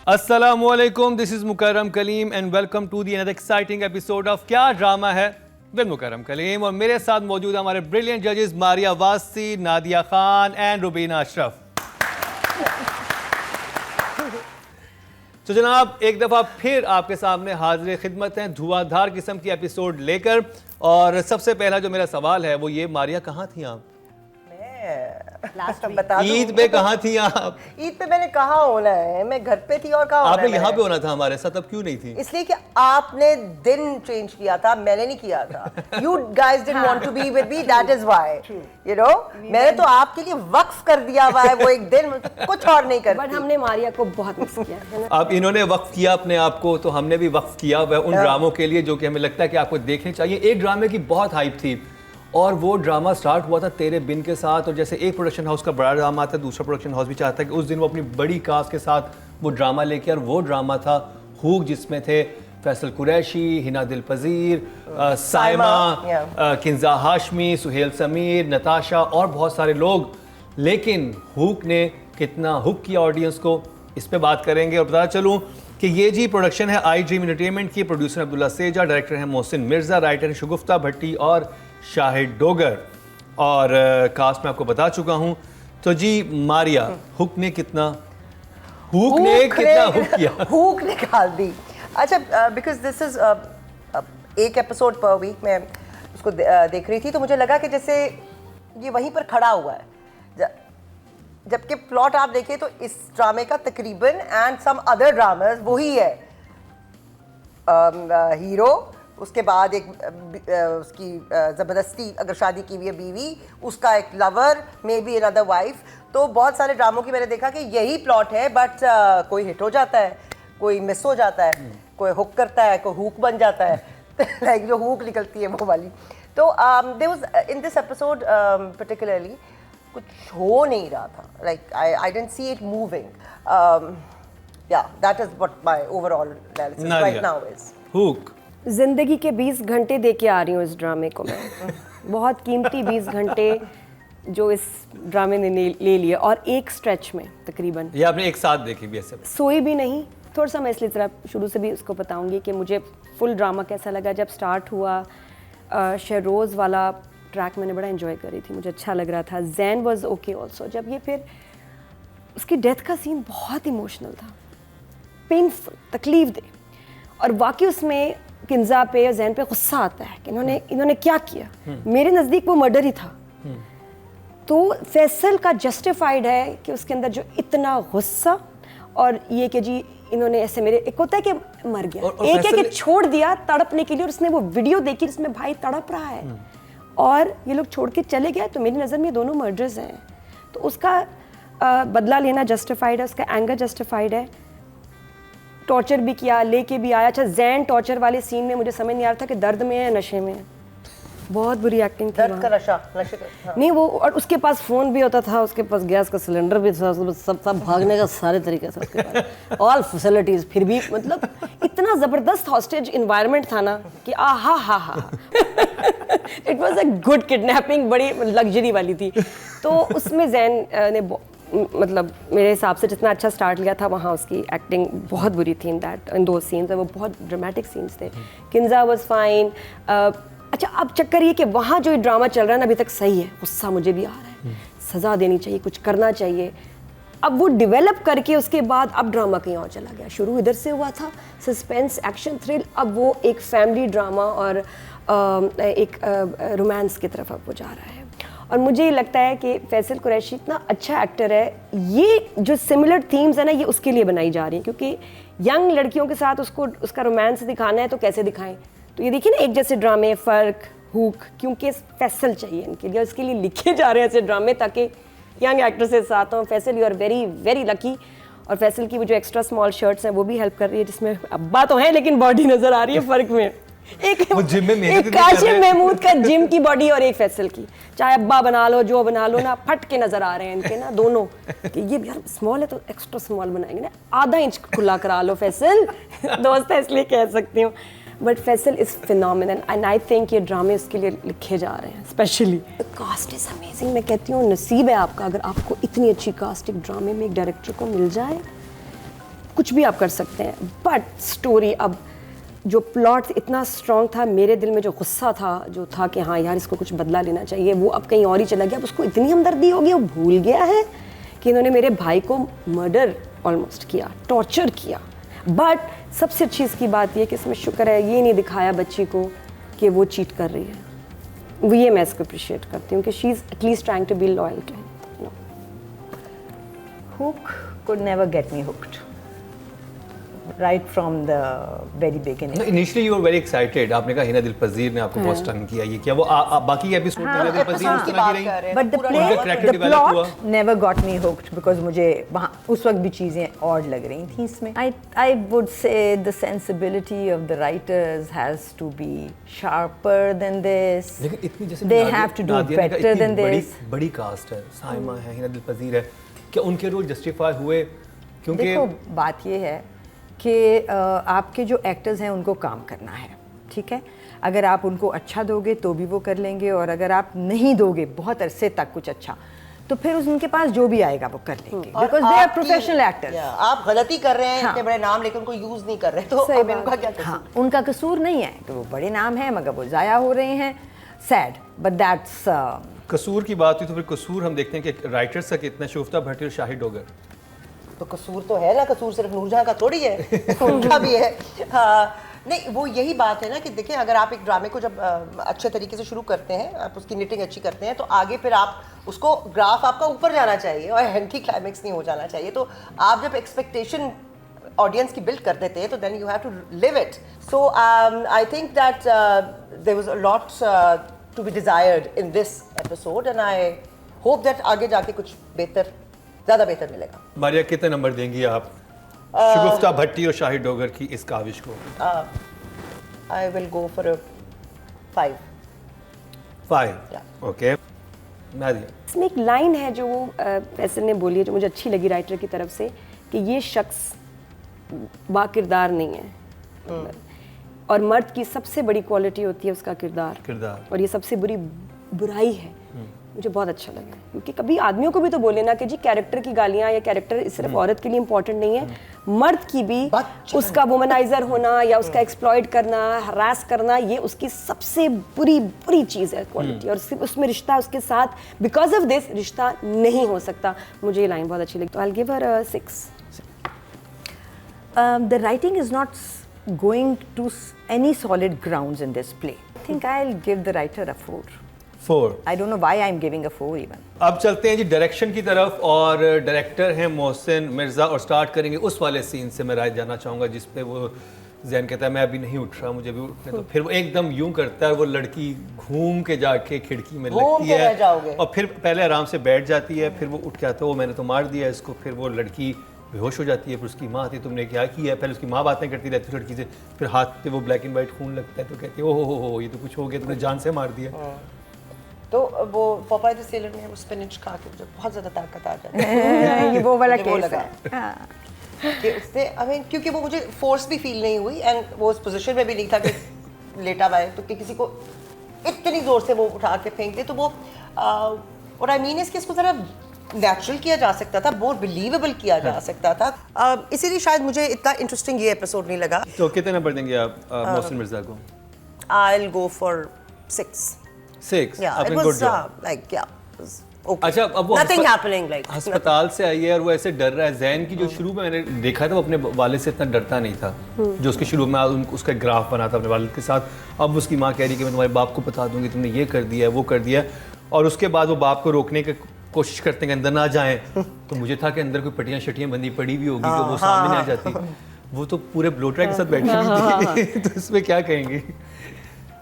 Assalamualaikum, this is Mukarram Kaleem and welcome to the another exciting episode of क्या drama है with मुकर्रम कलीम। और मेरे साथ मौजूद है हमारे ब्रिलियंट जजेस मारिया वासी, नादिया खान एंड रुबीना अशरफ। तो जनाब एक दफ़ा फिर आपके सामने हाजिर खिदमत हैं धुआंधार किस्म की एपिसोड लेकर। और सबसे पहला जो मेरा सवाल है वो ये, मारिया कहाँ थी आप? ईद पे कहाँ थी आप? ईद पे मैंने कहाँ होना है, मैं घर पे थी। और कहाँ होना है? आपने यहाँ पे होना था हमारे साथ, अब क्यों नहीं थी? इसलिए कि आपने दिन चेंज किया था, मैंने नहीं किया था। You guys didn't want to be with me, that is why. You know, मैंने तो आपके लिए वक्फ कर दिया हुआ है वो एक दिन, कुछ और नहीं करती। बट हमने मारिया को बहुत मिस किया। अब इन्होंने वक्फ किया अपने आप को, तो हमने भी वक्फ किया हुआ उन ड्रामों के लिए जो कि हमें लगता है कि आपको देखने चाहिए। एक ड्रामे की बहुत हाइप थी और वो ड्रामा स्टार्ट हुआ था तेरे बिन के साथ। और जैसे एक प्रोडक्शन हाउस का बड़ा ड्रामा आता है, दूसरा प्रोडक्शन हाउस भी चाहता है कि उस दिन वो अपनी बड़ी कास्ट के साथ वो ड्रामा लेके, और वो ड्रामा था हुक, जिसमें थे फैसल कुरैशी, हिना दिल पजीर, साइमा, किंजा हाशमी, सुहेल समीर, नताशा और बहुत सारे लोग। लेकिन हुक ने कितना हुक किया ऑडियंस को, इस पे बात करेंगे। और बताना चलूँ कि ये जी प्रोडक्शन है आई ड्रीम एंटरटेनमेंट की, प्रोड्यूसर अब्दुल्ला सेजा, डायरेक्टर हैं मोहसिन मिर्ज़ा, राइटर हैं शगुफ्ता भट्टी और शाहिद डोगर। और कास्ट में आपको बता चुका हूं। तो जी मारिया, हुक ने कितना हुक किया? हुक निकाल दी। अच्छा, बिकॉज दिस इज एक एपिसोड पर वीक मैं उसको देख रही थी, तो मुझे लगा कि जैसे ये वहीं पर खड़ा हुआ है, जबकि प्लॉट आप देखें तो इस ड्रामे का तकरीबन एंड सम अदर ड्रामास वही है। हीरो, उसके बाद एक उसकी ज़बरदस्ती अगर शादी की हुई है बीवी, उसका एक lover, may be another wife. तो बहुत सारे ड्रामों की मैंने देखा कि यही प्लॉट है, बट कोई हिट हो जाता है, कोई मिस हो जाता है, कोई हुक करता है, कोई हुक बन जाता है। लाइक जो हुक निकलती है वो वाली। तो there was in this episode particularly कुछ हो नहीं रहा था। Like I didn't see it moving. Yeah that is what my overall analysis right now is. हुक जिंदगी के 20 घंटे दे के आ रही हूँ इस ड्रामे को मैं। बहुत कीमती 20 घंटे जो इस ड्रामे ने ले लिए, और एक स्ट्रेच में तकरीबन। ये आपने एक साथ देखी भी ऐसे? सोई भी नहीं थोड़ा सा। मैं इसलिए ज़रा शुरू से भी उसको बताऊंगी कि मुझे फुल ड्रामा कैसा लगा। जब स्टार्ट हुआ, शहरोज़ वाला ट्रैक मैंने बड़ा एंजॉय करी थी, मुझे अच्छा लग रहा था। Jain was okay also. जब ये फिर उसकी डेथ का सीन बहुत इमोशनल था, पेनफुल, तकलीफ दे, और वाकई उसमें किंजा पे और जैन पे गुस्सा आता है कि इन्होंने क्या किया। मेरे नज़दीक वो मर्डर ही था। तो फैसल का जस्टिफाइड है कि उसके अंदर जो इतना गुस्सा, और ये कि जी इन्होंने ऐसे, मेरे एक होता है कि मर गया, एक है कि छोड़ दिया तड़पने के लिए, और उसने वो वीडियो देखी जिसमें भाई तड़प रहा है और ये लोग छोड़ के चले गए। तो मेरी नज़र में दोनों मर्डर्स हैं। तो उसका बदला लेना जस्टिफाइड है, उसका एंगर जस्टिफाइड है। टॉर्चर भी किया, लेके भी आया। अच्छा, जैन टॉर्चर वाले सीन में मुझे समझ नहीं आ रहा था कि दर्द में है नशे में है। बहुत बुरी एक्टिंग थी। दर्द का नशा, नशे का, हाँ। नहीं वो, और उसके पास फ़ोन भी होता था, उसके पास गैस का सिलेंडर भी था, सब भागने का सारे तरीके से उसके पास ऑल फैसिलिटीज़। फिर भी मतलब इतना ज़बरदस्त हॉस्टेज इन्वायरमेंट था ना कि हा it was a good kidnapping, बड़ी लग्जरी वाली थी। तो उसमें जैन ने मतलब मेरे हिसाब से जितना अच्छा स्टार्ट लिया था, वहाँ उसकी एक्टिंग बहुत बुरी थी इन दो सीन्स। वो बहुत ड्रामेटिक सीन्स थे। Kinza was fine. अच्छा, अब चक्कर ये कि वहाँ जो ड्रामा चल रहा है ना अभी तक सही है। गुस्सा मुझे भी आ रहा है, सज़ा देनी चाहिए, कुछ करना चाहिए। अब वो डेवलप करके उसके बाद अब ड्रामा कहीं और चला गया। शुरू इधर से हुआ था, सस्पेंस, एक्शन, थ्रिल, अब वो एक फैमिली ड्रामा और एक रोमांस की तरफ अब वो जा रहा है। और मुझे ये लगता है कि फैसल कुरैशी इतना अच्छा एक्टर है, ये जो सिमिलर थीम्स है ना ये उसके लिए बनाई जा रही हैं, क्योंकि यंग लड़कियों के साथ उसका रोमांस दिखाना है तो कैसे दिखाएं। तो ये देखिए ना, एक जैसे ड्रामे, फ़र्क, हुक, क्योंकि फैसल चाहिए इनके लिए, इसके लिए लिखे जा रहे हैं ऐसे ड्रामे ताकि यंग एक्टर्स के साथ हों। Faisal, you are very very lucky. और फैसल की वो जो एक्स्ट्रा स्मॉल शर्ट्स हैं वो भी हेल्प कर रही है, जिसमें अब्बा तो है लेकिन बॉडी नज़र आ रही है फ़र्क में। एक काशिम महमूद का जिम की बॉडी और एक फैसल की, चाहे अब्बा बना लो जो बना लो ना, फट के नजर आ रहे हैं इनके ना दोनों कि ये यार स्मॉल है तो एक्स्ट्रा स्मॉल बनाएंगे ना, आधा इंच खुला करा लो फैसल। दोस्त है इसलिए कह सकती हूँ। But Faisal is phenomenal and I think ये ड्रामे उसके लिए लिखे जा रहे हैं स्पेशली। Caste is amazing. मैं कहती हूँ नसीब है आपका अगर आपको इतनी अच्छी कास्ट एक ड्रामे में एक डायरेक्टर को मिल जाए। कुछ भी आप कर सकते हैं, बट स्टोरी, अब जो प्लॉट इतना स्ट्रॉन्ग था, मेरे दिल में जो गुस्सा था, जो था कि हाँ यार इसको कुछ बदला लेना चाहिए, वो अब कहीं और ही चला गया। अब उसको इतनी हमदर्दी हो गई, वो भूल गया है कि इन्होंने मेरे भाई को मर्डर ऑलमोस्ट किया, टॉर्चर किया। बट सबसे अच्छी इसकी बात ये कि इसमें शुक्र है ये नहीं दिखाया बच्ची को कि वो चीट कर रही है। वो ये मैं इसको अप्रिशिएट करती हूँ कि she is at least trying to be loyal to him. Hook could never get me hooked. Right from the very beginning. Initially you were very excited, आपने कहा हिना दिल पजीर ने आपको बहुत स्टन किया, ये क्या वो बाकी एपिसोड में हिना दिल पजीर उस तरह की रही? But the उनका character the develop हुआ? plot never got me hooked because मुझे वहाँ उस वक्त भी चीज़ें odd लग रही थी इसमें. I would say the sensibility of the writers has to be sharper than this. लेकिन इतनी जैसे They have to do better than this. बड़ी कास्ट है, साइमा है, हिना दिल पजीर है, क्या उनके रोल जस्टिफाई हुए? क्योंकि देखो बात ये है कि आपके जो एक्टर्स हैं उनको काम करना है, ठीक है। अगर आप उनको अच्छा दोगे तो भी वो कर लेंगे, और अगर आप नहीं दोगे बहुत अरसे तक कुछ अच्छा, तो फिर उनके पास जो भी आएगा वो कर लेंगे, because they are professional actors. आप गलती कर रहे हैं, हाँ। इतने बड़े नाम लेकर उनको यूज नहीं कर रहे, तो सही अब बात। इनका क्या कसूर? हाँ, उनका कसूर नहीं है कि वो बड़े नाम हैं मगर वो ज़ाया हो रहे हैं, सैड, बट दैट्स कसूर की बात हुई तो फिर कसूर हम देखते हैं कि राइटर्स का कितना, शोफ्ता भट्टी और शाहिद डोगर। तो कसूर तो है ना, कसूर सिर्फ नूरजहां का थोड़ी है, उनका भी है। हाँ, नहीं वो यही बात है ना कि देखिए अगर आप एक ड्रामे को जब अच्छे तरीके से शुरू करते हैं, आप उसकी निटिंग अच्छी करते हैं, तो आगे फिर आप उसको ग्राफ आपका ऊपर जाना चाहिए और एंटी क्लाइमेक्स नहीं हो जाना चाहिए। तो आप जब एक्सपेक्टेशन ऑडियंस की बिल्ड कर देते हैं तो then you have to live it. So I think that there was a lot to be desired in this episode and I hope that आगे जाके कुछ बेहतर, ज़्यादा बेहतर मिलेगा। मारिया कितने नंबर देंगी आप शगुफ्ता भट्टी और शाहिद डोगर की इस काविश को? I will go for 5। 5 okay. Nadia, इसमें एक लाइन है जो वो फैसल ने बोली है, जो मुझे अच्छी लगी राइटर की तरफ से, कि ये शख्स बाकिरदार नहीं है, और मर्द की सबसे बड़ी क्वालिटी होती है उसका किरदार, और ये सबसे बड़ी बुराई है। मुझे बहुत अच्छा लगा, क्योंकि कभी आदमियों को भी तो बोले ना कि जी कैरेक्टर की गालियाँ या कैरेक्टर सिर्फ औरत के लिए इंपॉर्टेंट नहीं है, मर्द की भी उसका वुमनाइजर होना या उसका एक्सप्लॉइट करना, हरास करना, ये उसकी सबसे बुरी चीज़ है क्वालिटी, और सिर्फ उसमें रिश्ता उसके साथ बिकॉज ऑफ दिस रिश्ता नहीं हो सकता। मुझे ये लाइन बहुत अच्छी लगी, तो I give her 6। The writing is not going to any solid grounds in this play. I think I'll give the writer a 4. 4। I don't know why I'm giving a 4 even. अब चलते हैं जी direction की तरफ, और director हैं मोहसिन मिर्ज़ा, और start करेंगे उस वाले सीन से। मैं राय जानना चाहूँगा जिस पे वो जैन कहता है मैं अभी नहीं उठ रहा, मुझे भी उठने दो, फिर वो एकदम यूं करता है, वो लड़की घूम के जाके खिड़की में लगती है और फिर पहले आराम से बैठ जाती है, फिर वो उठ के आता है, वो मैंने तो मार दिया इसको, फिर वो लड़की बेहोश हो जाती है, फिर उसकी माँ आती है, तुमने क्या किया? पहले उसकी माँ बातें करती रहती है लड़की से, फिर हाथ पे वो ब्लैक एंड वाइट खून लगता है, तो कहती है ओहो हो ये तो कुछ हो गया, तुमने जान से मार दिया। तो वो पॉपाई द सेलर में वो स्पिनच खा के मुझे बहुत ज़्यादा ताकत आ जाती है। ये वो वाला मुझे वो केस लगा। है। हाँ। कि उससे आई मीन क्योंकि वो मुझे फोर्स भी फील नहीं हुई, एंड वो उस पोजीशन में भी नहीं था कि लेटा हुआ है, तो कि किसी को इतनी जोर से वो उठा के फेंक दे, तो वो और आई मीन इसके इसको ज़रा नेचुरल किया जा सकता था, मोर बिलीवेबल किया जा सकता था, इसीलिए शायद मुझे इतना इंटरेस्टिंग ये एपिसोड नहीं लगा। तो कितने नंबर देंगे आप मोहसिन मिर्ज़ा को? I will go for 6। 6। Yeah, it आपने was good job. like yeah, it was okay. अच्छा, अब वो nothing happening like अस्पताल से आई है और वो ऐसे डर रहा है। जैन की जो शुरू में मैंने देखा था वो अपने वालिद से इतना डरता नहीं था, जो उसके शुरू में उसका ग्राफ बना था अपने वालिद के साथ। अब उसकी माँ कह रही कि मैं तुम्हारे बाप को बता दूंगी, तुमने ये कर दिया वो कर दिया, और उसके बाद वो बाप को रोकने की कोशिश करते हैं कि अंदर ना जाएं, तो मुझे था कि अंदर कोई पट्टियाँ शटियाँ बंदी पड़ी हुई होगी तो वो सामने नहीं आ जाती, वो तो पूरे ब्लोटर के साथ बैठी हुई थी। तो इसमें क्या कहेंगे?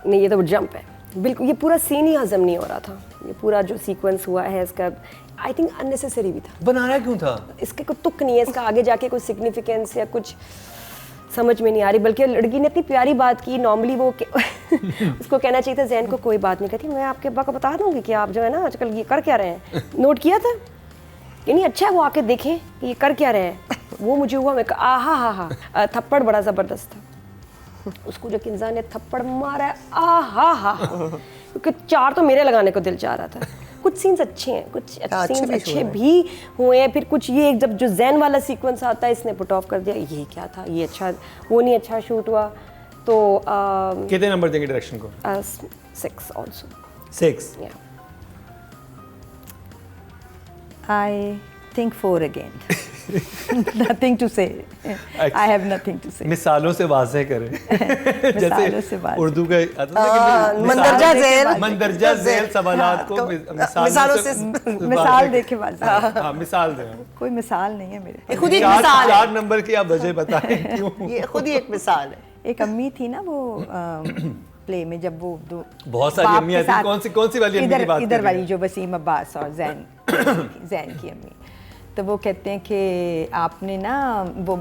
नहीं, ये तो जंप है बिल्कुल, ये पूरा सीन ही हजम नहीं हो रहा था, ये पूरा जो सीक्वेंस हुआ है इसका आई थिंक अननेसेसरी भी था। बनाया क्यों था? इसके कोई तुक नहीं है, इसका आगे जाके कोई सिग्निफिकेंस या कुछ समझ में नहीं आ रही, बल्कि लड़की ने इतनी प्यारी बात की, नॉर्मली वो उसको कहना चाहिए था जैन को कोई बात नहीं, कहती मैं आपके अब्बा को बता दूंगी कि आप जो है ना आजकल ये कर क्या रहे हैं। नोट किया था कि नहीं? अच्छा है वो आके देखें कि ये कर क्या रहे हैं। वो मुझे हुआ, मैं हा थप्पड़ बड़ा ज़बरदस्त था उसको जो किन्जा ने थप्पड़ मारा है, क्योंकि 4 तो मेरे लगाने को दिल चाह रहा था। कुछ सीन्स अच्छे हैं, कुछ अच्छे सीन्स भी अच्छे हुए हैं। भी हुए हैं। फिर कुछ ये जब जो जैन वाला सीक्वेंस आता है इसने पुट ऑफ कर दिया, ये क्या था, ये अच्छा वो नहीं अच्छा शूट हुआ। तो कितने नंबर देंगे डायरेक्शन को? 6 also. 6। I think 4 again. Nothing to say. I have nothing to say. मिसालों से वाज़ेह करें। मिसालों से वाज़ेह। उर्दू का आता था कि मंदरजा झेल मंदरजा झेल सवालात को मिसालों से मिसाल देखे बाज़। हाँ मिसाल दें। कोई मिसाल नहीं है मेरे ये खुद ही एक मिसाल है, 4 नंबर की आप वजह बताएं क्यों? ये खुद ही एक मिसाल है। एक अम्मी थी ना वो प्ले में जब वो दो बहुत सारी बाप अम्मियाँ के थी, साथ- कौन सी वाली अम्मी की बात कर इधर रही वाली हैं? जो वसीम अब्बास और जैन की अम्मी। तो वो कहते हैं कि आपने ना वो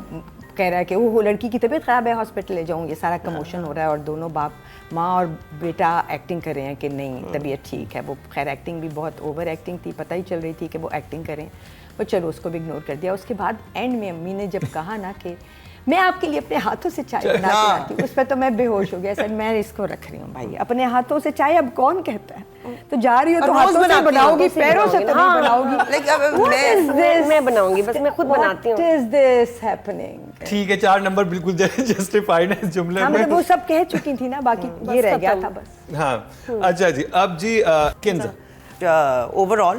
कह रहा है कि वो लड़की की तबीयत ख़राब है, हॉस्पिटल ले जाऊँ, ये सारा कमोशन हो रहा है और दोनों बाप माँ और बेटा एक्टिंग कर रहे हैं कि नहीं तबीयत ठीक है। वो खैर एक्टिंग भी बहुत ओवर एक्टिंग थी, पता ही चल रही थी कि वो एक्टिंग करें, वो चलो उसको भी इग्नोर कर दिया। उसके बाद एंड में अम्मी ने जब कहा ना कि मैं आपके लिए अपने हाथों से चाय बना के लाती हूँ, उस पर तो मैं बेहोश हो गया। सर मैं इसको रख रही हूँ भाई, अपने हाथों से चाय अब कौन कहता है? तो जा रही हो तो रोज हाथों से बनाती हो, बनाओगी, हाथों से पैरों से तो नहीं बनाओगी। बनाओगी। लेकिन अब What is this? मैं बनाऊंगी, बस मैं खुद बनाती हूँ। What is this happening? ठीक है 4 नंबर बिल्कुल जस्टिफाइड है इस जुमले हाँ में। मतलब वो सब कह चुकी थी ना, बाकी ये रह गया था बस। हाँ अच्छा जी, अब जी Kinza Overall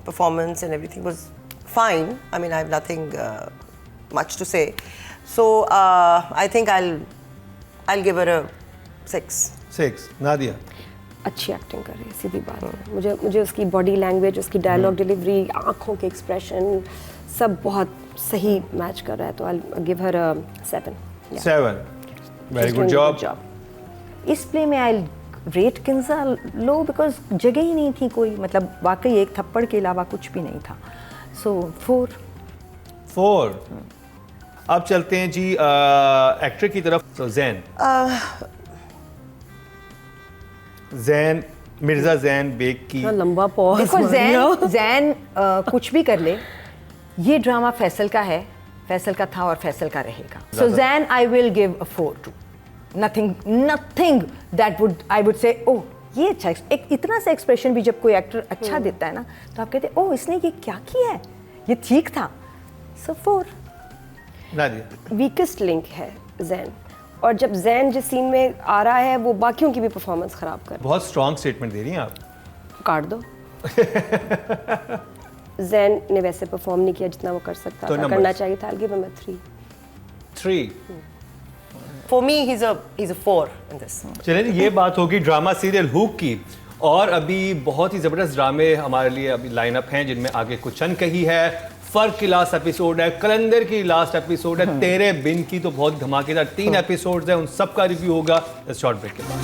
performance and everything was fine. I mean, I have nothing much to say. So I think I'll give her a 6. 6 Nadia. अच्छी एक्टिंग कर रही है, सीधी बात है। मुझे उसकी बॉडी लैंग्वेज, उसकी डायलॉग डिलीवरी, आंखों के एक्सप्रेशन सब बहुत सही मैच कर रहा है। तो I give her 7। 7 very good job. इस प्ले में आई रेट किन्जा लो बिकॉज जगह ही नहीं थी कोई, मतलब वाकई एक थप्पड़ के अलावा कुछ भी नहीं था। सो 4। अब चलते हैं जी एक्टर की तरफ। तो जैन मिर्जा जैन बेग की लंबा पॉज। देखो जैन कुछ भी कर ले, ये ड्रामा फैसल का है, फैसल का था और फैसल का रहेगा। सो जैन I will give a 4 too. Nothing that would I would say oh ये अच्छा। एक इतना सा एक्सप्रेशन भी जब कोई एक्टर अच्छा देता है ना तो आप कहते ओह इसने ये क्या किया है, ये ठीक था। सो 4। नादिया। वीकेस्ट लिंक है जैन, और जब जैन जिस सीन में आ रहा है वो बाकियों की भी परफॉर्मेंस खराब कर बहुत स्ट्रॉन्ग स्टेटमेंट दे रही हैं आप। काट दो। जैन ने वैसे परफॉर्म नहीं किया जितना वो कर सकता तो था, numbers? करना चाहिए था। I'll give him a 3. 3। For me, he's a 4 in this. चलिए ये बात होगी ड्रामा सीरियल हुक की, और अभी बहुत ही ज़बरदस्त ड्रामे हमारे लिए अभी लाइनअप हैं जिनमें आगे कुछ कही है, फर्क की लास्ट एपिसोड है, कलंदर की लास्ट एपिसोड है, तेरे बिन की तो बहुत धमाकेदार 3 एपिसोड्स हैं, उन सब का रिव्यू होगा इस शॉर्ट ब्रेक के बाद।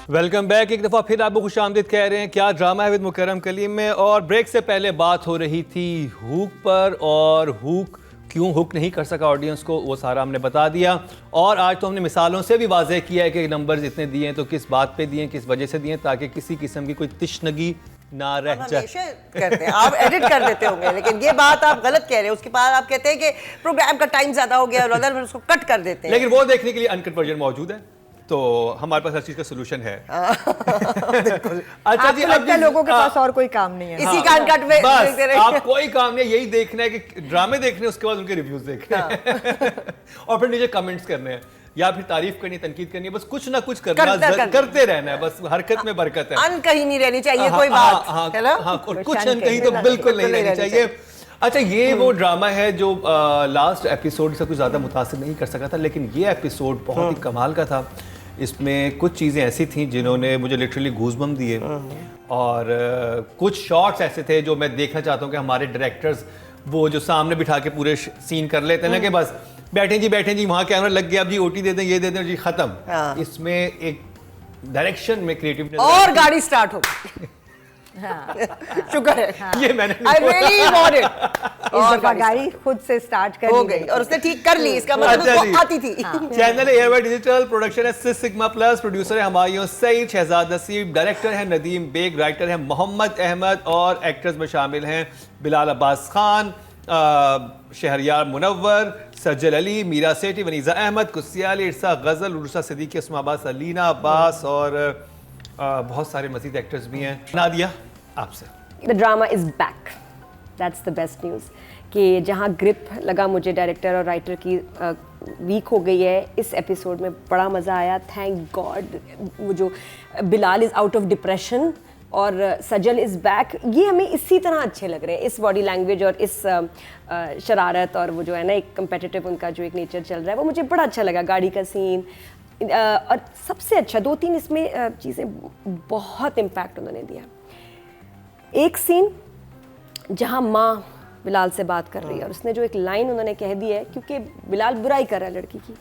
Welcome back. एक दफ़ा फिर आपको खुशामदीद कह रहे हैं क्या ड्रामा है विद मुकर्रम कलीम में। और ब्रेक से पहले बात हो रही थी हुक पर, और हुक क्यों हुक नहीं कर सका ऑडियंस को, वो सारा हमने बता दिया। और आज तो हमने मिसालों से भी वाज़ेह किया है कि नंबर्स इतने दिए हैं तो किस बात पे दिए, किस वजह से दिए, ताकि किसी किस्म की कोई तिश्नगी ना रह जाए। हमेशा करते हैं, आप एडिट कर देते होंगे, लेकिन ये बात आप गलत कह रहे हैं। उसके बाद आप कहते हैं कि प्रोग्राम का टाइम ज्यादा हो गया और अदर उसको कट कर देते हैं। लेकिन वो देखने के लिए अनकट वर्जन मौजूद है, तो हमारे पास हर चीज का सोल्यूशन है। अच्छा जी, आपको लगता है अब लोगों के पास और कोई काम नहीं है? इसी का अनकट में बस देखते रहिए। आप कोई काम नहीं है, यही देखना है कि ड्रामे देखने, उसके बाद उनके रिव्यूज देखने हैं। और फिर नीचे कमेंट्स करने हैं, या फिर तारीफ करनी है, तनकीद करनी है, बस कुछ ना कुछ करते रहना है, बस हरकत में बरकत है। अन कहीं नहीं रहनी चाहिए कोई हाँ, बात, हाँ, है ना? हाँ, और कुछ अनकही तो बिल्कुल नहीं रहनी चाहिए। अच्छा, ये वो ड्रामा है जो लास्ट एपिसोड से कुछ ज़्यादा मुतासिर नहीं कर सका था, लेकिन ये एपिसोड बहुत ही कमाल का था। इसमें कुछ चीज़ें ऐसी थीं जिन्होंने मुझे लिटरली गूज़बम्प दिए, और कुछ शॉट्स ऐसे थे जो मैं देखना चाहता हूँ कि हमारे डायरेक्टर्स वो जो सामने बिठा के पूरे सीन कर लेते हैं ना, कि बस बैठे जी वहाँ कैमरा लग गया, अब जी ओटी दे दें, ये दे दें जी, ख़त्म। इसमें एक डायरेक्शन में क्रिएटिव और गाड़ी स्टार्ट हो गई। शुक्र है, ये मैंने I really want it। इस दफा गाड़ी खुद से स्टार्ट कर हो गई और उसने ठीक कर ली, इसका मतलब अच्छा जी। उसको आती थी। चैनल है एयरवाई डिजिटल, प्रोडक्शन है सिस सिग्मा प्लस, प्रोड्यूसर है हमायूं सईद, शहजाद नसीब, डायरेक्टर है नदीम बेग, राइटर है मोहम्मद अहमद, और एक्टर्स में शामिल हैं बिलाल अब्बास खान, शहरयार मुनव्वर, सज्जल अली, मीरा सेठी, वनीज़ा अहमद, कुस्सिया अली, इरसा गजल, उर्सा सिद्दीकी, अस्मा अब्बास, अलीना अब्बास और बहुत सारे मज़ीद एक्टर्स भी हैं। नादिया, आपसे। The drama is back, that's the best news. कि जहाँ ग्रिप लगा मुझे डायरेक्टर और राइटर की वीक हो गई है, इस एपिसोड में बड़ा मज़ा आया, थैंक गॉड। वो जो Bilal is out of depression और सजल इज़ बैक, ये हमें इसी तरह अच्छे लग रहे हैं, इस बॉडी लैंग्वेज और इस शरारत और वो जो है ना एक कम्पेटिटिव उनका जो एक नेचर चल रहा है, वो मुझे बड़ा अच्छा लगा। गाड़ी का सीन और सबसे अच्छा 2-3 इसमें चीज़ें बहुत इम्पैक्ट उन्होंने दिया। एक सीन जहाँ माँ बिलाल से बात कर रही है और उसने जो एक लाइन उन्होंने कह दी है, क्योंकि बिलाल बुराई कर रहा है लड़की की,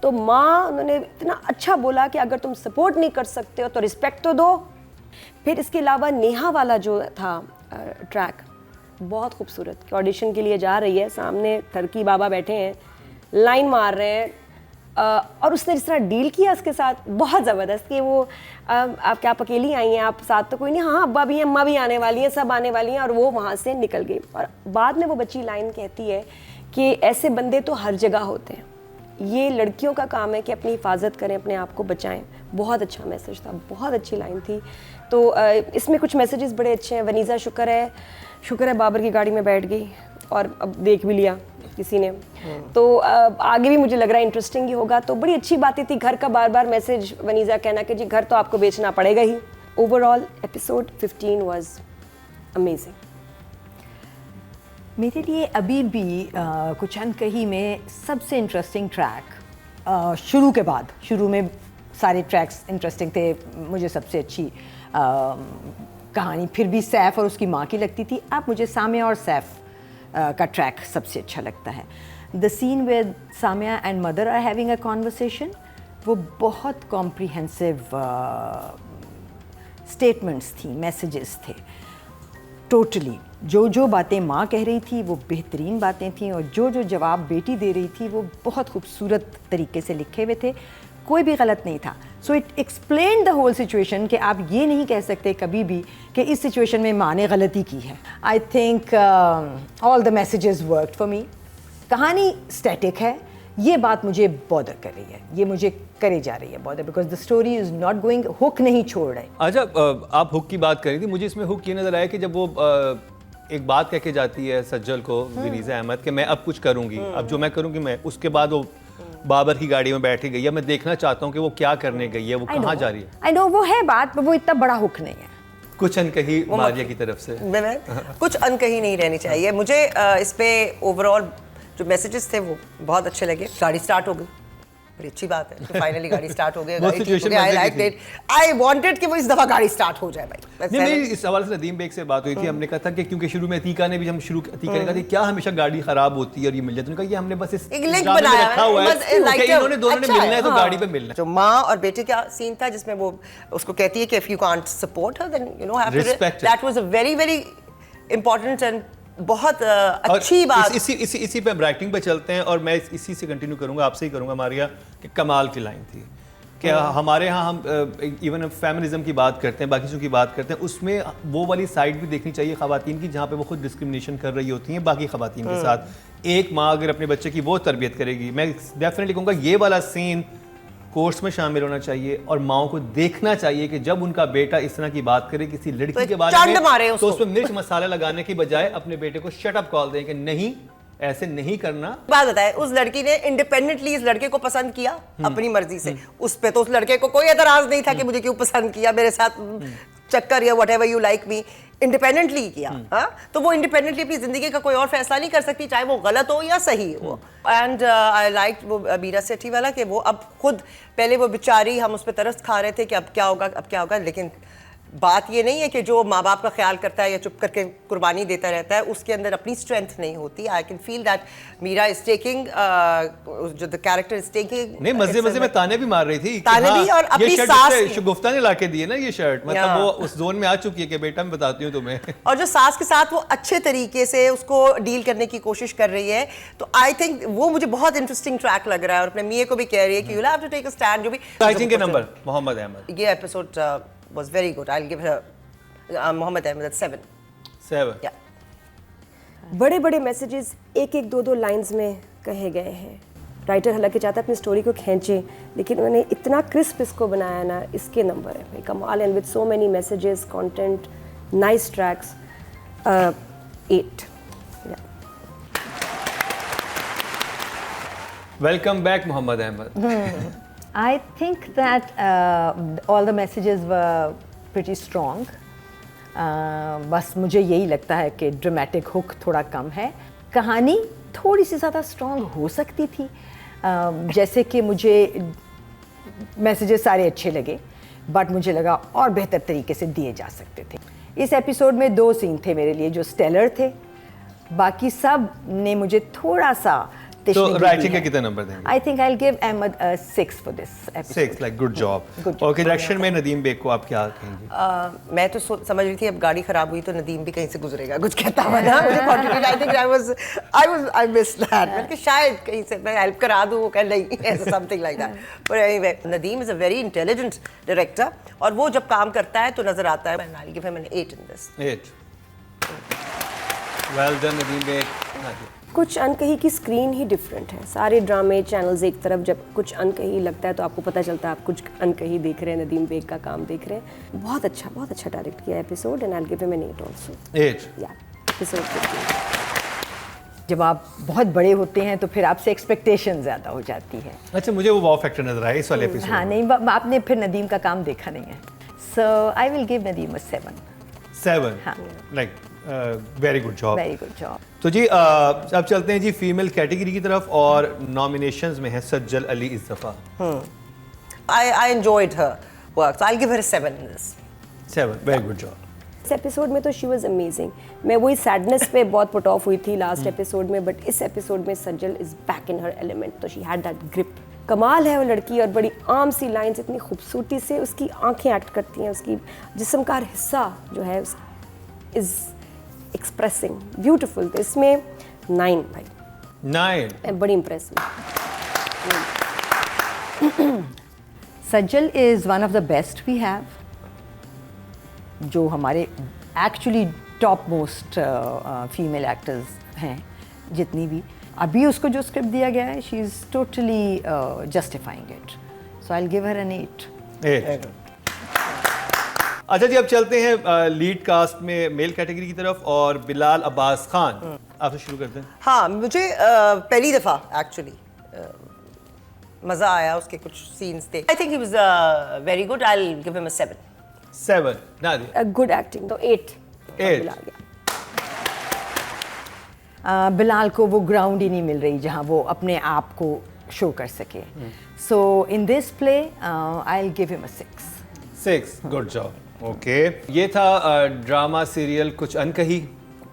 तो माँ उन्होंने इतना अच्छा बोला कि अगर तुम सपोर्ट नहीं कर सकते हो तो रिस्पेक्ट तो दो। फिर इसके अलावा नेहा वाला जो था ट्रैक बहुत खूबसूरत, कि ऑडिशन के लिए जा रही है, सामने ठरकी बाबा बैठे हैं, लाइन मार रहे हैं और उसने जिस तरह डील किया उसके साथ बहुत ज़बरदस्त कि वो आप क्या अकेली आई हैं, आप साथ तो कोई नहीं, हाँ अब्बा भी हैं, अम्मा भी आने वाली हैं, सब आने वाली हैं, और वो वहाँ से निकल गई। और बाद में वो बच्ची लाइन कहती है कि ऐसे बंदे तो हर जगह होते हैं, ये लड़कियों का काम है कि अपनी हिफाजत करें, अपने आप को बचाएं। बहुत अच्छा मैसेज था, बहुत अच्छी लाइन थी। तो इसमें कुछ मैसेजेस बड़े अच्छे हैं। वनीज़ा शुक्र है बाबर की गाड़ी में बैठ गई और अब देख भी लिया किसी ने, तो आगे भी मुझे लग रहा है इंटरेस्टिंग ही होगा। तो बड़ी अच्छी बातें थी, घर का बार बार मैसेज वनीज़ा कहना कि जी घर तो आपको बेचना पड़ेगा ही। Overall episode 15 was amazing. मेरे लिए अभी भी कुछ अनकही में सबसे इंटरेस्टिंग ट्रैक शुरू में सारे ट्रैक्स इंटरेस्टिंग थे, मुझे सबसे अच्छी कहानी फिर भी सैफ और उसकी माँ की लगती थी। अब मुझे सामिया और सैफ का ट्रैक सबसे अच्छा लगता है। The scene with Samia and mother are having a conversation, वो बहुत कॉम्प्रिहेंसिव स्टेटमेंट्स थी, मैसेजेस थे। टोटली जो बातें माँ कह रही थी वो बेहतरीन बातें थीं, और जो जवाब बेटी दे रही थी वो बहुत खूबसूरत तरीके से लिखे हुए थे, कोई भी गलत नहीं था। So it explain the whole situation कि आप ये नहीं कह सकते कभी भी कि इस सिचुएशन में माँ ने गलती की है। I think all the messages worked for me. कहानी स्टैटिक है, ये बात मुझे बॉदर कर रही है, ये मुझे करे जा रही है bother, because the story is not going, hook नहीं छोड़ रहे। अच्छा, आप हुक की बात कर रही थी, मुझे इसमें हुक ये नजर आया कि जब वो एक बात कह के जाती है सज्जल को, वनीज़ा अहमद, कि मैं अब कुछ करूंगी, अब जो मैं करूंगी मैं, उसके बाद वो बाबर की गाड़ी में बैठ गई है, मैं देखना चाहता हूँ कि वो क्या करने गई है, वो कहाँ जा रही है। आई नो वो है बात, पर वो इतना बड़ा हुक नहीं है। कुछ अनकही मारिया की तरफ से कुछ अनकही नहीं रहनी चाहिए। मुझे इस पे ओवरऑल जो मैसेजेस थे वो बहुत अच्छे लगे। गाड़ी स्टार्ट हो गई, बड़ी अच्छी बात है, तो फाइनली गाड़ी स्टार्ट हो गई। I like it, I wanted कि वो इस दफा गाड़ी स्टार्ट हो जाए भाई। नहीं, इस हवाले से नदीम बेग से बात हुई थी, हमने कहा था कि क्योंकि शुरू में अतीका ने भी, हम शुरू अतीका ने कहा था क्या हमेशा गाड़ी खराब होती है और ये मिल जाती है, ये हमने बस इस एक लिंक ड्रामे में बनाया रखा हुआ है कि इन्होंने दोनों ने मिलना है तो गाड़ी पे मिलना है। जो माँ और बेटे का सीन था जिसमें वो उसको कहती है कि if you can't support her then you know have to, that was a very very important and बहुत अच्छी बात। इसी पे राइटिंग पे चलते हैं और मैं इसी से कंटिन्यू करूंगा, आपसे ही करूंगा मारिया, कि कमाल की लाइन थी कि हमारे यहाँ हम इवन फेमिनिज्म की बात करते हैं, बाकी चीज़ों की बात करते हैं, उसमें वो वाली साइड भी देखनी चाहिए ख़वातीन की, जहाँ पे वो खुद डिस्क्रिमिनेशन कर रही होती हैं बाकी ख़वातीन के साथ। एक माँ अगर अपने बच्चे की वो तरबियत करेगी, मैं डेफिनेटली कहूँगा ये वाला सीन कोर्स में शामिल होना चाहिए और माओ को देखना चाहिए कि जब उनका बेटा इस तरह की बात करे किसी लड़की के बारे में, तो उसमें मिर्च मसाला लगाने की बजाय अपने बेटे को शट अप कॉल दें कि नहीं, ऐसे नहीं करना। बात बताए, उस लड़की ने इंडिपेंडेंटली इस लड़के को पसंद किया अपनी मर्जी से, उस पे तो उस लड़के को कोई एतराज नहीं था कि मुझे क्यों पसंद किया, मेरे साथ चक्कर या whatever you like me, independently किया। हाँ, तो वो इंडिपेंडेंटली अपनी जिंदगी का कोई और फैसला नहीं कर सकती, चाहे वो गलत हो या सही हो। एंड आई लाइक वो मीरा सेठी वाला कि वो अब खुद, पहले वो बेचारी, हम उस पर तरस खा रहे थे कि अब क्या होगा, लेकिन बात ये नहीं है कि जो माँ बाप का ख्याल करता है या चुप करके कुर्बानी देता रहता है उसके अंदर अपनी स्ट्रेंथ नहीं होती। I can feel that Meera is taking, जो द कैरेक्टर इज टेकिंग, नहीं मजे में ताने भी मार रही थी, ताने भी, और अपनी सास गुफ्ता ने लाके दी है ना ये शर्ट, मतलब वो उस जोन में आ चुकी है कि बेटा मैं बताती हूँ तुम्हें, और जो सास के साथ वो अच्छे तरीके से उसको डील करने की कोशिश कर रही है। तो आई थिंक वो मुझे बहुत इंटरेस्टिंग ट्रैक लग रहा है, और अपने मियां को भी कह रही है कि you have to take a stand. जो भी राइटिंग के नंबर मोहम्मद अहमद, ये episode was very good. I'll give her Muhammad Ahmed at 7. 7. Yeah. बड़े बड़े मैसेजेस एक एक दो दो लाइंस में कहे गए हैं। राइटर हालांकि चाहता है अपनी स्टोरी को खींचे, लेकिन उन्होंने इतना क्रिस्प इसको बनाया ना, इसके नंबर है भाई कमाल। And with so many messages, content, nice tracks, 8। Welcome back Mohammad Ahmed. I think that all the messages were pretty strong. बस मुझे यही लगता है कि ड्रामेटिक हुक थोड़ा कम है, कहानी थोड़ी सी ज़्यादा स्ट्रॉन्ग हो सकती थी। जैसे कि मुझे मैसेजेस सारे अच्छे लगे, बट मुझे लगा और बेहतर तरीके से दिए जा सकते थे। इस एपिसोड में 2 सीन थे मेरे लिए जो स्टेलर थे, बाकी सब ने मुझे थोड़ा सा तो राइटिंग के कितने नंबर देंगे? I think I will give Ahmed 6 for this episode. 6, like good job. Okay, direction में नदीम बेग को आप क्या कहेंगे? मैं तो समझ रही थी अब गाड़ी खराब हुई तो नदीम भी कहीं से गुजरेगा, कुछ कहता हुआ ना मुझे confident. I think I miss that, मैं कि शायद कहीं से मैं हेल्प करा दूं, वो कह नहीं ऐसा something like that. But anyway, Nadeem is a very intelligent director, और वो जब काम करता है तो नजर आता है। I will give him an 8 in this. 8। Well done Nadeem Baig. Kuch Ankahi की स्क्रीन ही डिफरेंट है। सारे ड्रामे चैनल्स एक तरफ, जब कुछ अनकही लगता है तो आपको पता चलता है आप कुछ अनकही देख रहे हैं, नदीम बेग का काम देख रहे हैं। बहुत अच्छा डायरेक्ट किया episode, and I will give him an 8 also. 8 या एपिसोड 15। जब आप बहुत बड़े होते हैं तो फिर आपसे एक्सपेक्टेशन ज़्यादा हो जाती है। अच्छा, मुझे वो वाव फैक्टर नजर आया इस वाले एपिसोड। हाँ नहीं, आपने फिर नदीम का काम देखा नहीं है। सो आई विल गिव नदीम अ 7। 7, हाँ। Like very good job. Very good job. तो जी अब चलते हैं जी फीमेल कैटेगरी की तरफ, और नॉमिनेशंस में है सज्जल अली इज़्ज़फ़ा। I enjoyed her work, so I'll give her a 7 in this. 7, very good job. इस एपिसोड में तो शी वाज अमेजिंग। मैं वही सैडनेस पे बहुत पुट ऑफ हुई थी लास्ट एपिसोड में, बट इस एपिसोड में सज्जल is back in her element, तो शी हैड दैट ग्रिप। कमाल है वो लड़की, और बड़ी आम सी लाइंस इतनी खूबसूरती से उसकी आंखें एक्ट करती हैं, उसकी जिस्म का हिस्सा जो है इज एक्सप्रेसिंग ब्यूटीफुल। तो इसमें 9 भाई, 9। मैं बड़ी इम्प्रेस हूँ। Sajal is one of the best we have, जो हमारे actually top most female actors हैं जितनी भी। अभी उसको जो स्क्रिप्ट दिया गया है, she is totally justifying it, so I will give her an 8। अच्छा जी, अब चलते हैं लीड कास्ट में मेल कैटेगरी की तरफ, और बिलाल अब्बास खान, आपसे शुरू करते हैं। हाँ, मुझे पहली दफ़ा एक्चुअली मज़ा आया, उसके कुछ सीन्स थे। I think he was very good. I will give him a 7। 7, Nadia. Good acting, तो 8। 8। बिलाल को वो ग्राउंड ही नहीं मिल रही जहाँ वो अपने आप को शो कर सके। So in this play I will give him a 6। Good job. Okay, ये था ड्रामा सीरियल कुछ अनकही,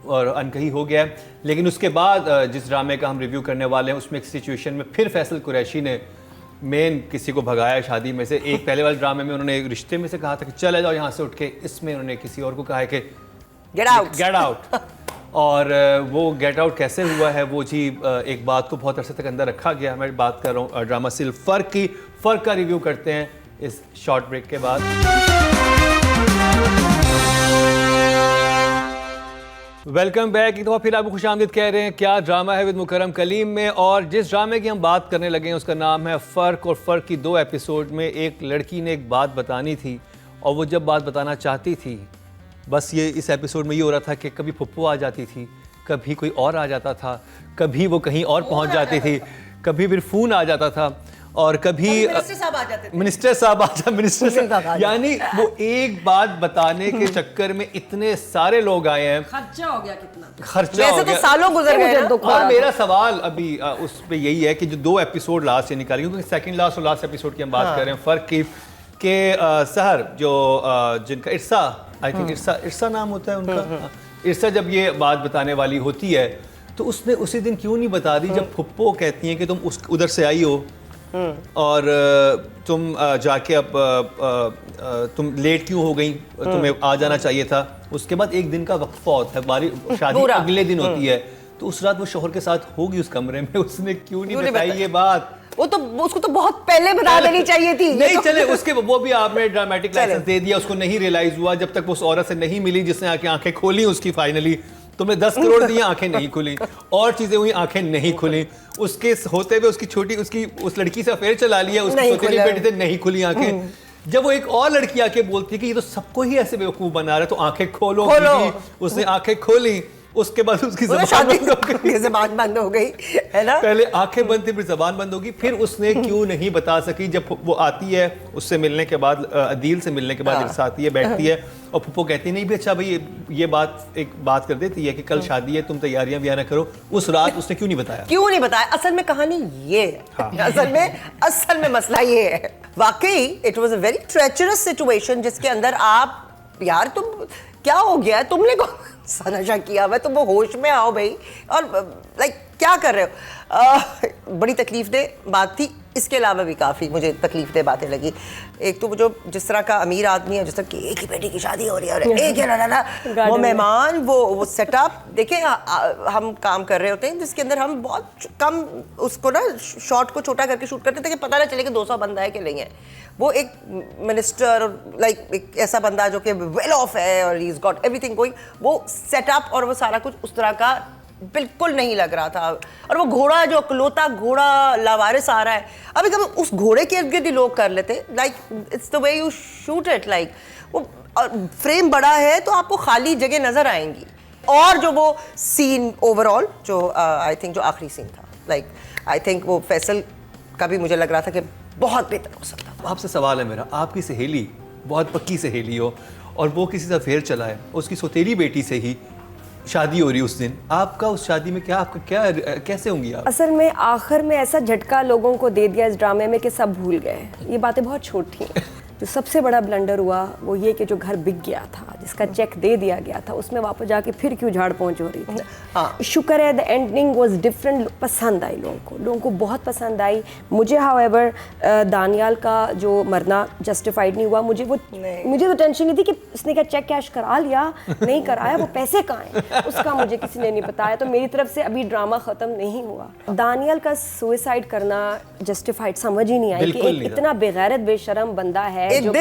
और अनकही हो गया। लेकिन उसके बाद जिस ड्रामे का हम रिव्यू करने वाले हैं, उसमें एक सिचुएशन में फिर फैसल कुरैशी ने मेन किसी को भगाया शादी में से। एक पहले वाले ड्रामे में उन्होंने एक रिश्ते में से कहा था कि चले जाओ यहाँ से उठ के, इसमें उन्होंने किसी और को कहा है कि गेट आउट। और वो गेट आउट कैसे हुआ है वो जी एक बात को बहुत अरसे तक अंदर रखा गया। मैं बात कर रहा हूँ ड्रामा सीरियल फ़र्क का रिव्यू करते हैं इस शॉर्ट ब्रेक के बाद। Welcome back. एक दफ़ा फिर आपको खुशामदीद कह रहे हैं क्या ड्रामा है विद मुकर्रम कलीम में, और जिस ड्रामे की हम बात करने लगे हैं उसका नाम है फ़र्क। और फ़र्क की 2 एपिसोड में एक लड़की ने एक बात बतानी थी, और वो जब बात बताना चाहती थी, बस ये इस एपिसोड में ये हो रहा था कि कभी पप्पू आ जाती थी, कभी कोई और आ जाता था, कभी वो कहीं और पहुंच जाती थी, कभी फिर फ़ोन आ जाता था, और कभी मिनिस्टर साहब आ जाते थे। मिनिस्टर साहब यानी वो एक बात बताने के चक्कर में इतने सारे लोग आए हैं। खर्चा हो गया कितना, खर्चा हो वैसे गया। तो सालों गुजर गए ना। और मेरा सवाल अभी उस पे यही है कि जो 2 एपिसोड लास्ट से निकाले, क्योंकि सेकंड लास्ट और लास्ट एपिसोड की हम बात कर रहे हैं फ़र्क की, के सहर जो जिनका इरसा, आई थिंक इरसा नाम होता है उनका, इरसा जब ये बात बताने वाली होती है तो उसने उसी दिन क्यों नहीं बता दी जब फुप्पो कहती हैं कि तुम उधर से आई हो और तुम जाके अब तुम लेट क्यों हो गई, तुम्हें आ जाना चाहिए था। उसके बाद एक दिन का वक्फा होता है, बारी शादी अगले दिन होती है, तो उस रात वो शोहर के साथ होगी उस कमरे में, उसने क्यों नहीं बताई ये बात? वो तो उसको तो बहुत पहले बता देनी चाहिए थी। नहीं चले उसके वो भी आपने ड्रामेटिक लाइसेंस दे दिया, उसको नहीं रियलाइज हुआ जब तक वो उस औरत से नहीं मिली जिसने आके आंखें खोली उसकी फाइनली, तुमने 10 करोड़ दिए, आंखें नहीं खुली, और चीजें हुई, आंखें नहीं खुली, उसके होते हुए उसकी उस लड़की से अफेयर चला लिया, उसकी सौतेली बेटी से नहीं खुली आंखें। जब वो एक और लड़की आके बोलती है कि ये तो सबको ही ऐसे बेवकूफ बना रहा है, तो आंखें खोलो। उसने आंखें खोली, उसके बाद उसकी ज़बान बंद हो गई, है ना। पहले आंखें बंद थी, फिर जबान बंद होगी। फिर उसने क्यों नहीं बता सकी, जब वो आती है उससे मिलने के बाद, अदील से मिलने के बाद एक साथ है, बैठती है और पप्पो कहती नहीं भी अच्छा भाई ये एक बात कर देती है कि कल शादी है, तुम तैयारियां भी आना करो। उस रात उसने क्यों नहीं बताया? असल में कहानी ये है। असल में मसला ये है, वाकई it was a very treacherous situation, जिसके अंदर आप यार तुम क्या हो गया है, तुमने कौन सा नशा किया हुआ है, तुम वो होश में आओ भाई, और लाइक क्या कर रहे हो। बड़ी तकलीफदेह बात थी। इसके अलावा भी काफ़ी मुझे तकलीफदेह बातें लगी। एक तो जो जिस तरह का अमीर आदमी है, जिस तरह की एक ही बेटी की शादी हो रही है और एक ही वो मेहमान, वो सेटअप देखिए। हम काम कर रहे होते हैं जिसके अंदर हम बहुत कम उसको ना शॉट को छोटा करके शूट करते थे कि पता ना चले कि 200 बंदा है कि नहीं है। वो एक मिनिस्टर और लाइक एक ऐसा बंदा जो कि वेल ऑफ है और he is got everything going, वो सेटअप और वो सारा कुछ उस तरह का बिल्कुल नहीं लग रहा था। और वो घोड़ा जो अकलौता घोड़ा लावारिस आ रहा है, अभी कभी उस घोड़े के इर्द गिर्द ही लोग कर लेते, like it's the way you shoot it, like वो फ्रेम बड़ा है तो आपको खाली जगह नजर आएंगी। और जो वो सीन ओवरऑल जो आई थिंक जो आखिरी सीन था, लाइक आई थिंक वो फैसल का भी मुझे लग रहा था कि बहुत बेहतर हो सकता। आपसे सवाल है मेरा, आपकी सहेली बहुत पक्की सहेली हो और वो किसी से अफेयर चला है, उसकी सौतेली बेटी से ही शादी हो रही उस दिन, आपका उस शादी में क्या कैसे होंगी आप? असल में आखिर में ऐसा झटका लोगों को दे दिया इस ड्रामे में कि सब भूल गए। ये बातें बहुत छोटी हैं। जो सबसे बड़ा ब्लंडर हुआ वो ये कि जो घर बिक गया था, जिसका चेक दे दिया गया था, उसमें वापस जाके फिर क्यों झाड़ पहुंच हो रही थी। शुक्र है द एंडिंग वाज डिफरेंट, पसंद आई लोगों को बहुत पसंद आई। मुझे हाउएवर दानियाल का जो मरना जस्टिफाइड नहीं हुआ। मुझे तो टेंशन नहीं थी कि उसने क्या चेक कैश करा लिया, नहीं कराया, वो पैसे कहाँ हैं उसका मुझे किसी ने नहीं बताया। तो मेरी तरफ से अभी ड्रामा खत्म नहीं हुआ। दानियाल का सुसाइड करना जस्टिफाइड समझ ही नहीं आई कि एक इतना बेगैरत बेशरम बंदा है जो कि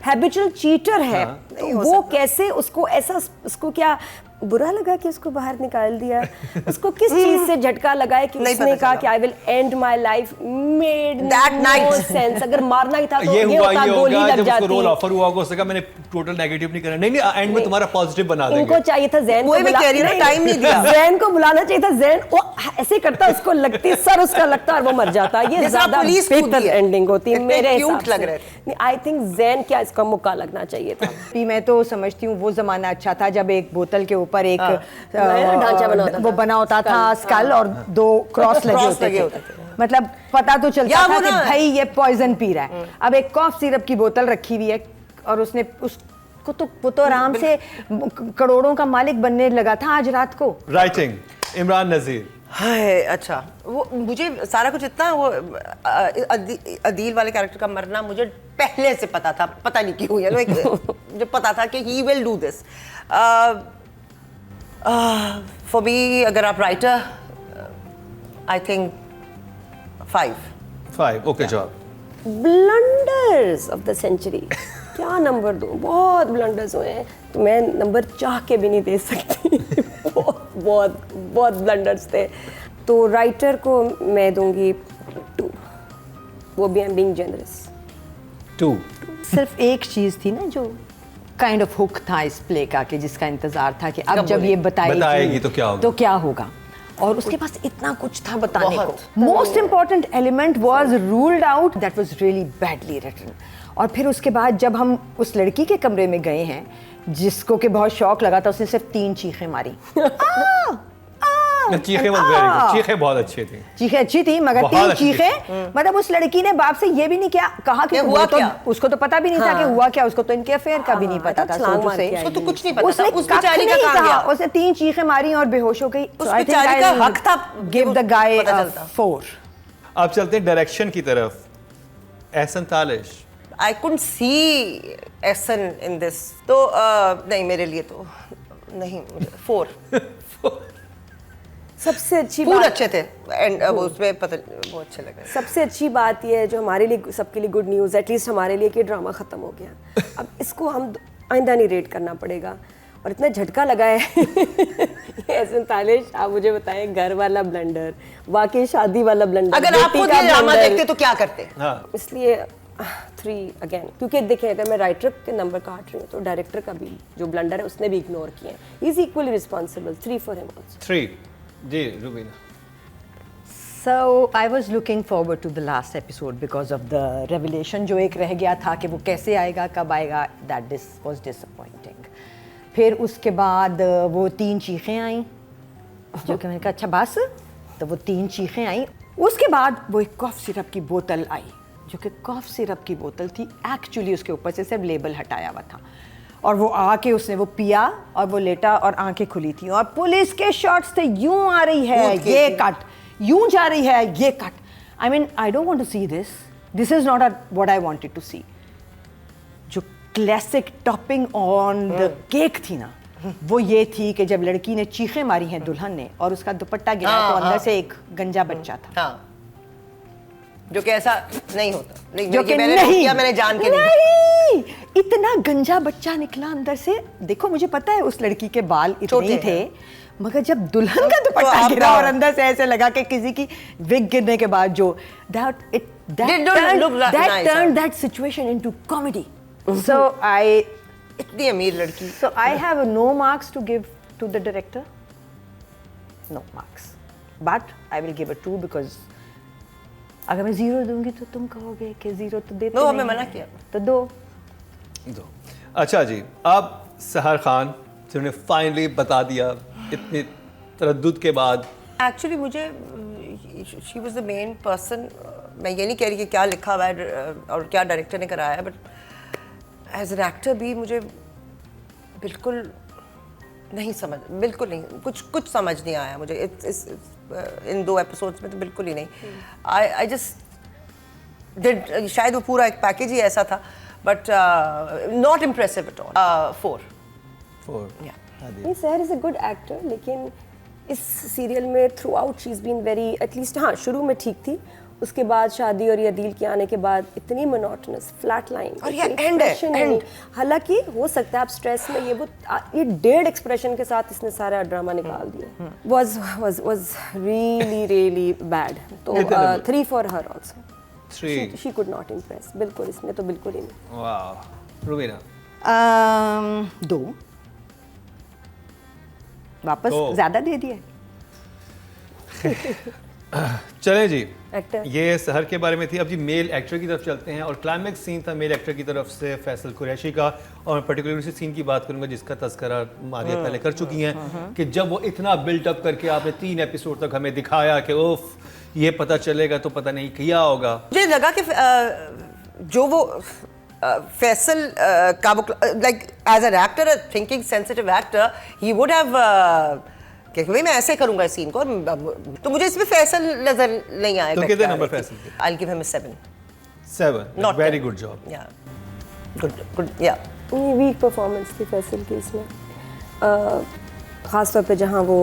हैबिचुअल चीटर है, तो वो कैसे उसको ऐसा, उसको क्या बुरा लगा कि उसको बाहर निकाल दिया? उसको किस चीज से झटका लगा है कि उसने कहा कि I will end my life, made no sense. अगर मारना ही था तो ये होता, गोली लग जाती। रोल ऑफर हुआ होगा, उसने कहा मैंने टोटल नेगेटिव नहीं करना। नहीं एंड में तुम्हारा पॉजिटिव बना देंगे। इनको चाहिए था जैन को, टाइम नहीं दिया, जैन को बुलाना चाहिए था। जैन वो ऐसे करता, उसको लगती सर उसका लगता और वो मर जाता। ये ज्यादा बेहतर एंडिंग होती मेरे हिसाब से। आई थिंक जैन क्या इसका मुक्का लगना चाहिए था। मैं तो समझती हूँ वो जमाना अच्छा था जब एक बोतल के पर एक ढांचा वो बना होता था स्कल और 2 क्रॉस लगे होते थे। मतलब पता तो चलता था कि भाई ये पॉइजन पी रहा है। अब एक कॉफ सिरप की बोतल रखी हुई है और उसने उसको तो वो तो आराम से करोड़ों का मालिक बनने लगा था आज रात को। राइटिंग इमरान नज़ीर। हाय अच्छा, वो मुझे सारा कुछ इतना वो अदील वाले कैरेक्टर का मरना मुझे पहले से पता था, पता नहीं क्यों यार मुझे पता था कि he will do this. For me अगर आप राइटर, आई थिंक 5 ओके जवाब। ब्लंडर्स ऑफ द सेंचुरी क्या नंबर दूं? बहुत ब्लंडर्स हुए हैं, तो मैं नंबर चाह के भी नहीं दे सकती। बहुत ब्लंडर्स थे। तो राइटर को मैं दूंगी 2, वो भी आई एम बीइंग जेनरस। 2 सिर्फ एक चीज थी ना जो काइंड ऑफ हुक था इस प्ले का, कि जिसका इंतजार था कि अब जब ये बताएगी तो क्या होगा। और उसके पास इतना कुछ था बताने को। Most important element was ruled out, that was really badly written. और फिर उसके बाद जब हम उस लड़की के कमरे में गए हैं, जिसको कि बहुत शौक लगा था, उसने सिर्फ 3 चीखें मारी। चीखें बहुत अच्छी थी, चीखें अच्छी थी, मगर 3 चीखें, मतलब उस लड़की ने बाप से ये भी नहीं कहा कि हुआ क्या। उसको तो पता भी नहीं था कि हुआ क्या, उसको तो इनके अफेयर का भी नहीं पता था। उसको तो कुछ नहीं पता था। उसने उसने 3 चीखें मारी और बेहोश हो गई। उस बेचारी का हक था, गिव द गाय 4। अब चलते हैं डायरेक्शन की तरफ। Ahsan Talish. I couldn't see Ahsan in this, तो नहीं मेरे लिए तो नहीं, 4। सबसे अच्छी बात, बात अच्छे थे एंड वो उसमें पता वो अच्छे लगे। सबसे अच्छी बात ये है जो हमारे लिए, सबके लिए गुड न्यूज़, एटलीस्ट हमारे लिए, कि ड्रामा ख़त्म हो गया। अब इसको हम आइंदा नहीं रेट करना पड़ेगा। और इतना झटका लगा है ऐसे तालिश, आप मुझे बताएं घर वाला ब्लंडर, वाकई शादी वाला ब्लंडर, अगर आप खुद ये ड्रामा देखते तो क्या करते? हाँ इसलिए 3 अगेन, क्योंकि देखिए अगर मैं राइटर के नंबर काट रही हूँ तो डायरेक्टर का भी जो ब्लंडर है उसने भी इग्नोर किए हैं। He is equally responsible. 3 for him also. 3 जी Rubina. So I was looking forward to the last episode because of the revelation जो एक रह गया था कि वो कैसे आएगा, कब आएगा, that was disappointing. फिर उसके बाद वो 3 चीखें आई जो कि मैंने कहा अच्छा बस, तो वो 3 चीखें आई। उसके बाद वो एक कॉफ सिरप की बोतल आई जो कि कॉफ सिरप की बोतल थी, एक्चुअली उसके ऊपर से सिर्फ लेबल हटाया हुआ था, और वो आके उसने वो पिया और वो लेटा और आंखें खुली थी और पुलिस के शॉट्स थे, यूं आ रही है ये कट, यूं जा रही है ये cut. I mean I don't want to see this is not what I wanted to see. जो classic topping on the cake थी ना, वो ये थी कि जब लड़की ने चीखें मारी हैं दुल्हन ने और उसका दुपट्टा गिरा तो अंदर से एक गंजा बच्चा था। हाँ, जो कि ऐसा नहीं होता, जो कि मैंने जान के नहीं, इतना गंजा बच्चा निकला अंदर से। देखो मुझे पता है उस लड़की के बाल इतने ही थे, मगर जब दुल्हन का दुपट्टा गिरा और अंदर से ऐसे लगा कि किसी की विग गिरने के बाद जो that turned that situation into comedy. So इतनी अमीर लड़की। So I have no marks to give to the director. No marks. But I will give a 2 because अगर मैं 0 दूंगी तो तुम कहोगे कि 0 तो देते नहीं। हमें मना किया तो 2। अच्छा जी, अब सहर खान जिन्होंने फाइनली बता दिया इतने तरद्दुद के बाद। एक्चुअली मुझे she was the main person. मैं ये नहीं कह रही कि क्या लिखा हुआ है और क्या डायरेक्टर ने कराया है, बट एज एन एक्टर भी मुझे बिल्कुल नहीं समझ, बिल्कुल नहीं, कुछ समझ नहीं आया मुझे इन 2 एपिसोड्स में, तो बिल्कुल ही नहीं। आई जस्ट डिड, शायद वो पूरा एक पैकेज ही ऐसा था, but not impressive at all. 4 नहीं, सहर इज अ गुड एक्टर, लेकिन इस सीरियल में throughout she is been very, at least हाँ शुरू में ठीक थी, उसके बाद शादी और यदील के आने के बाद इतनी मोनोटोनस फ्लैट लाइन, और ये एंड है। हालांकि हो सकता है आप स्ट्रेस में ये 1.5 एक्सप्रेशन के साथ इसने सारा ड्रामा निकाल दिया। was really bad। तो 3 for her also। 3 she could not impress, बिल्कुल, इसने तो बिल्कुल ही नहीं। वाह रूबीना। 2 वापस ज्यादा दे दिया। चलें जी, एक्टर ये सहर के बारे में थी। अब जी मेल एक्टर की तरफ चलते हैं, और क्लाइमैक्स सीन था मेल एक्टर की तरफ से फैसल कुरैशी का, और मैं पर्टिकुलर उसी सीन की बात करूंगा जिसका तज़किरा मारिया पहले कर चुकी हैं, कि जब वो इतना बिल्टअप करके आपने 3 एपिसोड तक हमें दिखाया कि उफ ये पता चलेगा तो पता नहीं किया होगा। मुझे लगा कि जो वो फैसल का वो like as an actor, thinking sensitive actor, he would have कि भाई मैं ऐसे करूंगा इस सीन को, तो मुझे इसमें फैसल नजर नहीं आया। तो कितने नंबर फैसल के? I'll give him a 7. 7 very good job. Yeah, good yeah। Weak performance थी फैसल की इसमें, ख़ास तौर पे जहाँ वो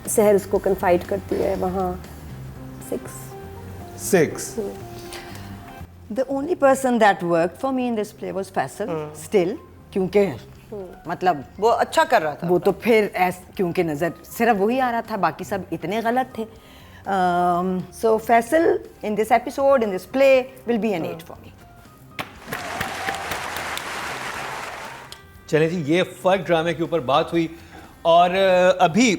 सहर उसको कन्फाइड करती है, वहाँ 6। The only person that worked for me in this play was Faisal, still, क्योंकि मतलब वो अच्छा कर रहा था, वो तो फिर क्योंकि नज़र सिर्फ वही आ रहा था, बाकी सब इतने गलत थे। So Faisal in this episode, in this play, will be an 8 for me. चलें जी, ये फर्क ड्रामे के ऊपर बात हुई, और अभी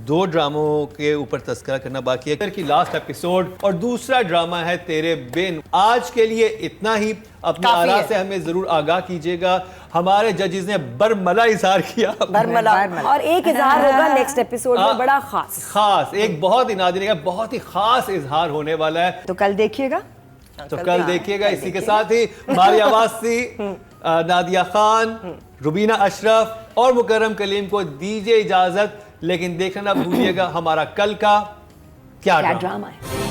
2 ड्रामों के ऊपर तज़किरा करना बाकी है कि लास्ट एपिसोड, और दूसरा ड्रामा है तेरे बिन। आज के लिए इतना ही। अपनी आरा से हमें जरूर आगाह कीजिएगा। हमारे जजेस ने बरमला इज़हार किया, बरमला, और एक इज़हार होगा नेक्स्ट एपिसोड में, बड़ा खास एक बहुत ही नादिर का बहुत ही खास इज़हार होने वाला है, तो कल देखिएगा। इसी के साथ ही मारिया वासी, नादिया खान, रुबीना अशरफ और मुकर्रम कलीम को दीजिए इजाजत, लेकिन देखना ना भूलिएगा हमारा कल का क्या ड्रामा है।